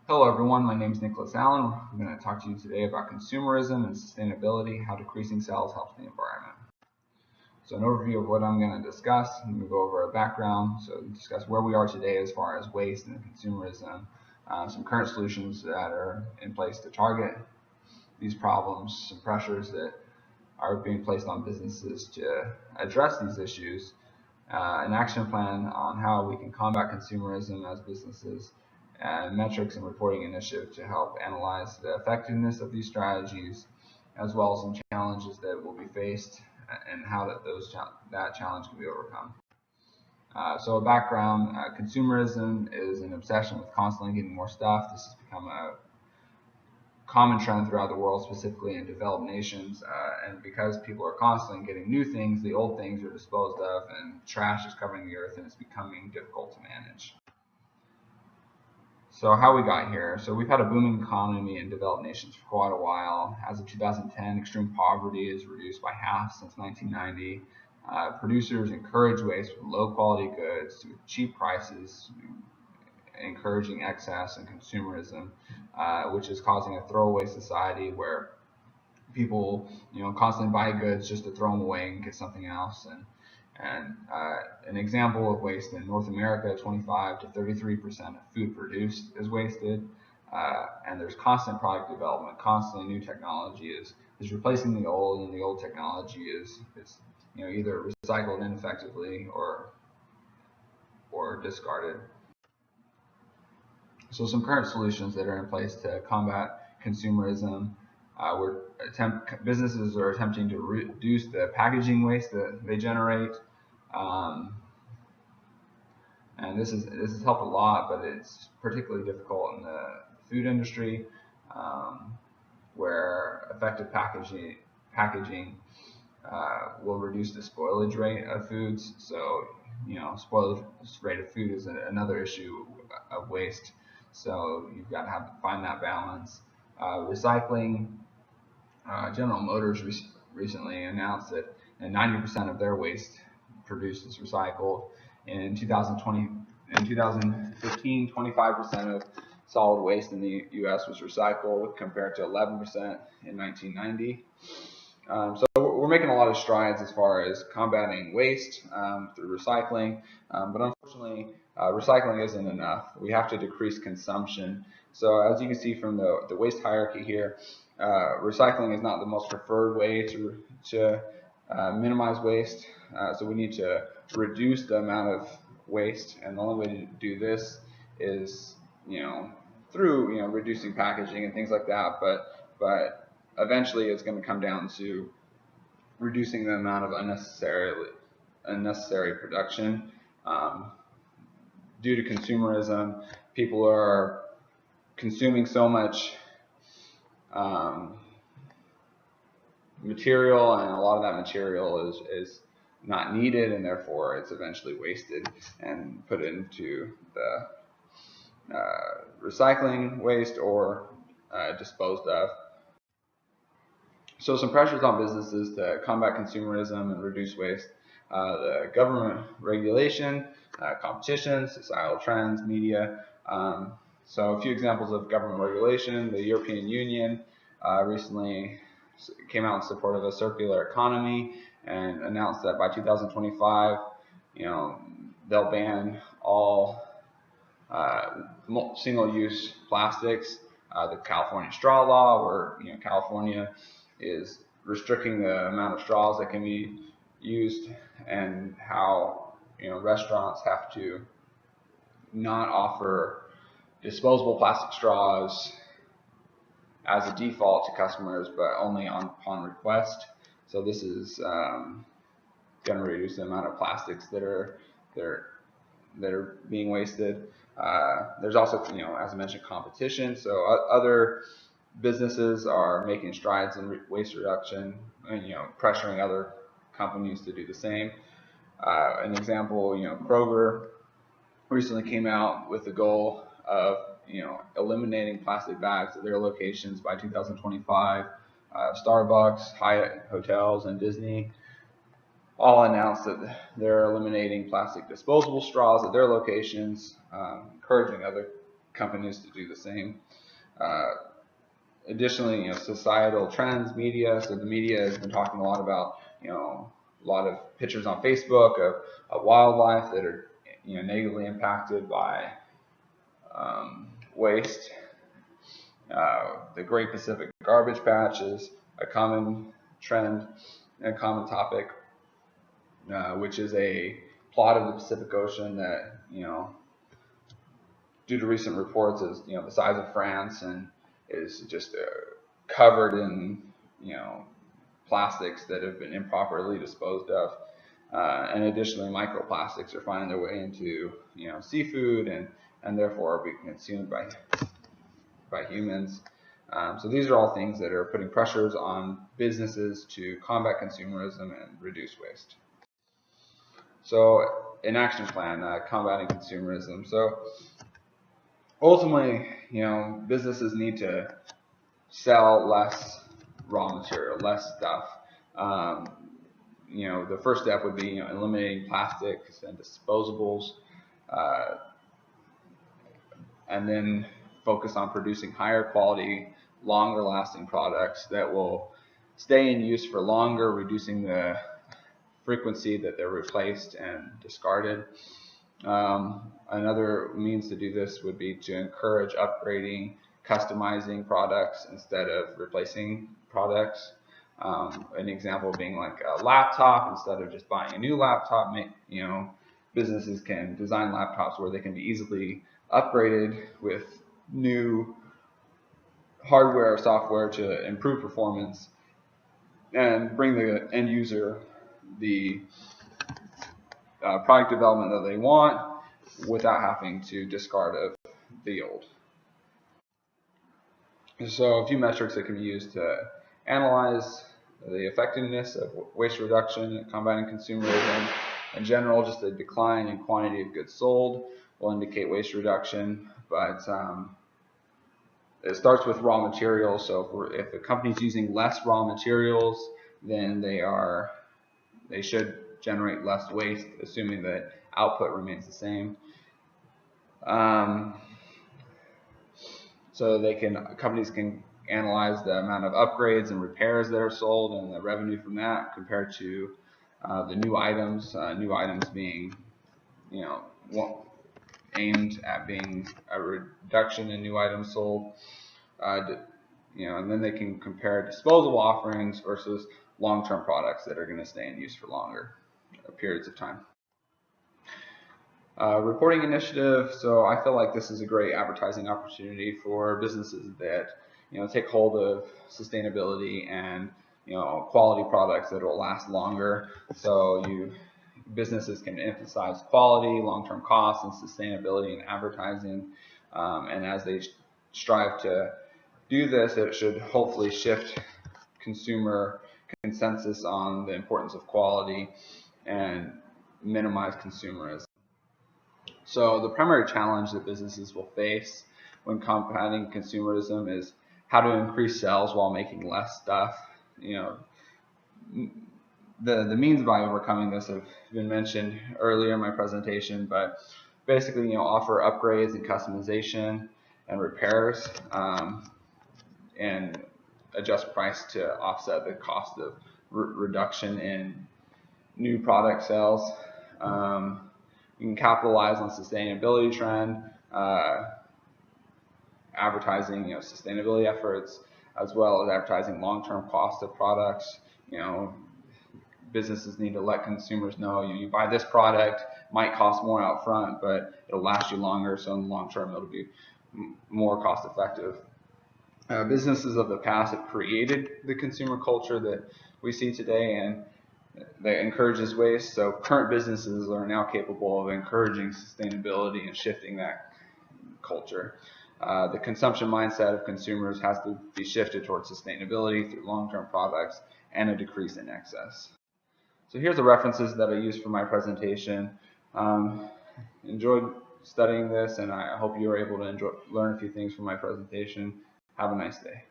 Hello everyone, my name is Nicholas Allen. I'm going to talk to you today about consumerism and sustainability, how decreasing sales helps the environment. So an overview of what I'm going to discuss, I'm going to go over a background, so discuss where we are today as far as waste and consumerism, some current solutions that are in place to target these problems, some pressures that are being placed on businesses to address these issues, an action plan on how we can combat consumerism as businesses, and metrics and reporting initiative to help analyze the effectiveness of these strategies, as well as some challenges that will be faced and how that challenge can be overcome. So a background, consumerism is an obsession with constantly getting more stuff. This has become a common trend throughout the world, specifically in developed nations, and because people are constantly getting new things, the old things are disposed of and trash is covering the earth and it's becoming difficult to manage. So how we got here. So we've had a booming economy in developed nations for quite a while. As of 2010, extreme poverty is reduced by half since 1990. Producers encourage waste with low quality goods with cheap prices, encouraging excess and consumerism, which is causing a throwaway society where people, constantly buy goods just to throw them away and get something else. And an example of waste in North America, 25 to 33% of food produced is wasted. And there's constant product development, constantly new technology is replacing the old, and the old technology is either recycled ineffectively or discarded. So some current solutions that are in place to combat consumerism. Businesses are attempting to reduce the packaging waste that they generate, and this has helped a lot, but it's particularly difficult in the food industry, where effective packaging will reduce the spoilage rate of foods. So spoilage rate of food is another issue of waste. So you've got to find that balance. Recycling. General Motors recently announced that 90% of their waste produced is recycled. In 2015, 25% of solid waste in the U.S. was recycled, compared to 11% in 1990. So we're making a lot of strides as far as combating waste through recycling, but unfortunately, recycling isn't enough. We have to decrease consumption. So as you can see from the waste hierarchy here, recycling is not the most preferred way to minimize waste. So we need to reduce the amount of waste, and the only way to do this is through reducing packaging and things like that. But eventually it's going to come down to reducing the amount of unnecessary production. Due to consumerism, people are consuming so much material, and a lot of that material is not needed, and therefore it's eventually wasted and put into the recycling waste or disposed of. So some pressures on businesses to combat consumerism and reduce waste: the government regulation, competition, societal trends, media. So a few examples of government regulation: the European Union recently came out in support of a circular economy and announced that by 2025, they'll ban all single-use plastics. The California straw law, where California is restricting the amount of straws that can be used, and how restaurants have to not offer disposable plastic straws as a default to customers, but only upon request. So this is going to reduce the amount of plastics that are being wasted. There's also, as I mentioned, competition. So other businesses are making strides in waste reduction, and pressuring other companies to do the same. An example, Kroger recently came out with the goal of eliminating plastic bags at their locations by 2025. Starbucks, Hyatt Hotels, and Disney all announced that they're eliminating plastic disposable straws at their locations, encouraging other companies to do the same. Additionally, societal trends, media. So the media has been talking a lot about, a lot of pictures on Facebook of wildlife that are, negatively impacted by waste. The Great Pacific Garbage Patch is a common trend and a common topic, which is a plot of the Pacific Ocean that, due to recent reports, is the size of France and is just covered in plastics that have been improperly disposed of. And additionally, microplastics are finding their way into seafood and therefore are being consumed by humans. So these are all things that are putting pressures on businesses to combat consumerism and reduce waste. So an action plan, combating consumerism. So ultimately, businesses need to sell less raw material, less stuff. The first step would be eliminating plastics and disposables, and then focus on producing higher quality, longer lasting products that will stay in use for longer, reducing the frequency that they're replaced and discarded. Another means to do this would be to encourage upgrading, customizing products instead of replacing products. An example being like a laptop. Instead of just buying a new laptop, businesses can design laptops where they can be easily upgraded with new hardware or software to improve performance and bring the end user the product development that they want without having to discard of the old. So a few metrics that can be used to analyze the effectiveness of waste reduction, combating consumerism. In general, just a decline in quantity of goods sold will indicate waste reduction, but it starts with raw materials. So if a company's using less raw materials, then they should generate less waste, assuming that output remains the same. So companies can analyze the amount of upgrades and repairs that are sold and the revenue from that compared to the new items. New items being, aimed at being a reduction in new items sold. And then they can compare disposable offerings versus long-term products that are going to stay in use for longer periods of time. Reporting initiative. So I feel like this is a great advertising opportunity for businesses that take hold of sustainability and quality products that will last longer. So businesses can emphasize quality, long-term costs, and sustainability in advertising. And as they strive to do this, it should hopefully shift consumer consensus on the importance of quality and minimize consumerism. So the primary challenge that businesses will face when combating consumerism is how to increase sales while making less stuff. The means by overcoming this have been mentioned earlier in my presentation, but basically, offer upgrades and customization and repairs, and adjust price to offset the cost of reduction in new product sales. You can capitalize on sustainability trend, advertising, sustainability efforts, as well as advertising long-term cost of products. Businesses need to let consumers know you buy this product, might cost more out front, but it'll last you longer, so in the long term it'll be more cost effective. Businesses of the past have created the consumer culture that we see today and that encourages waste, so current businesses are now capable of encouraging sustainability and shifting that culture. The consumption mindset of consumers has to be shifted towards sustainability through long-term products and a decrease in excess. So here's the references that I used for my presentation. Enjoyed studying this, and I hope you were able to learn a few things from my presentation. Have a nice day.